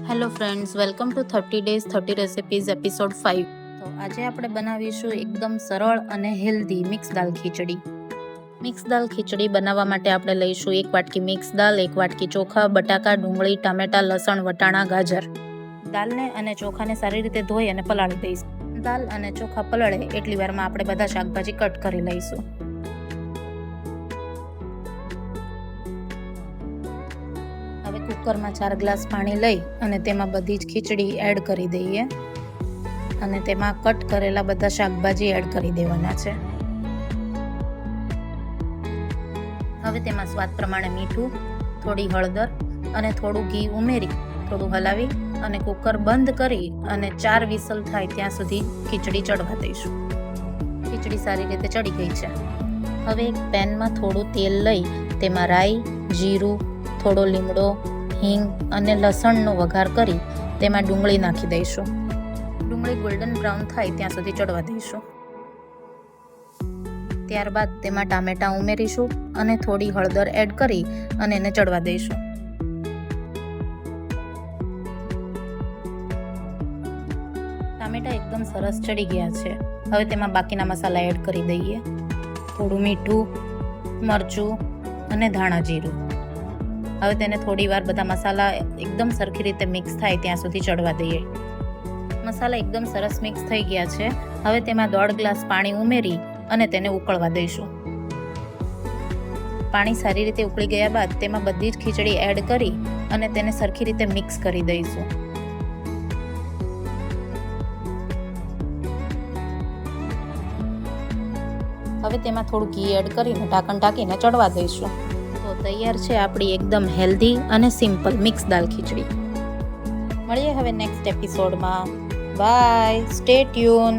Hello friends, welcome to 30 days 30 recipes episode 5. તો આજે આપણે બનાવીશું એકદમ સરળ અને હેલ્ધી મિક્સ દાલ ખીચડી. મિક્સ દાલ ખીચડી બનાવવા માટે આપણે લઈશું 1 વાટકી મિક્સ દાલ, 1 વાટકી ચોખા, બટાકા, ડુંગળી, ટામેટા, લસણ, વટાણા, ગાજર. દાલને અને ચોખાને સારી રીતે ધોઈ અને પલાળી દઈશું. દાલ અને ચોખા પલળે એટલી વારમાં આપણે બધા શાકભાજી કટ કરી લઈશું. હવે કુકરમાં 4 ગ્લાસ પાણી લઈ અને તેમાં બધી જ ખીચડી એડ કરી દઈએ અને તેમાં કટ કરેલા બધા શાકભાજી એડ કરી દેવાના છે. હવે તેમાં સ્વાદ પ્રમાણે મીઠું, થોડી હળદર અને થોડું ઘી ઉમેરી થોડું હલાવી અને કુકર બંધ કરી અને 4 વિસલ થાય ત્યાં સુધી ખીચડી ચડવા દઈશું. ખીચડી સારી રીતે ચડી ગઈ છે. હવે એક પેનમાં થોડું તેલ લઈ તેમાં રાઈ, જીરું, થોડો લીમડો, હિંગ અને લસણનો વઘાર કરી તેમાં ડુંગળી નાખી દઈશું. ડુંગળી ગોલ્ડન બ્રાઉન થાય ત્યાં સુધી ચડવા દઈશું. ત્યારબાદ તેમાં ટામેટાં ઉમેરીશું અને થોડી હળદર એડ કરી અને એને ચડવા દઈશું. ટામેટાં એકદમ સરસ ચડી ગયા છે. હવે તેમાં બાકીના મસાલા એડ કરી દઈએ. થોડું મીઠું, મરચું અને ધાણા જીરું. હવે તેને થોડી વાર બધા મસાલા એકદમ સરખી રીતે મિક્સ થાય ત્યાં સુધી ચડવા દઈએ. મસાલા એકદમ સરસ મિક્સ થઈ ગયા છે. હવે તેમાં 1.5 ગ્લાસ પાણી ઉમેરી અને તેને ઉકળવા દઈશું. પાણી સારી રીતે ઉકળી ગયા બાદ તેમાં બધી જ ખીચડી એડ કરી અને તેને સરખી રીતે મિક્સ કરી દઈશું. હવે તેમાં થોડું ઘી એડ કરીને ઢાંકણ ઢાંકીને ચડવા દઈશું. તો તૈયાર છે આપણી એકદમ હેલ્ધી અને સિમ્પલ મિક્સ દાલ ખીચડી. મળીએ હવે નેક્સ્ટ એપિસોડમાં. Bye, stay tune.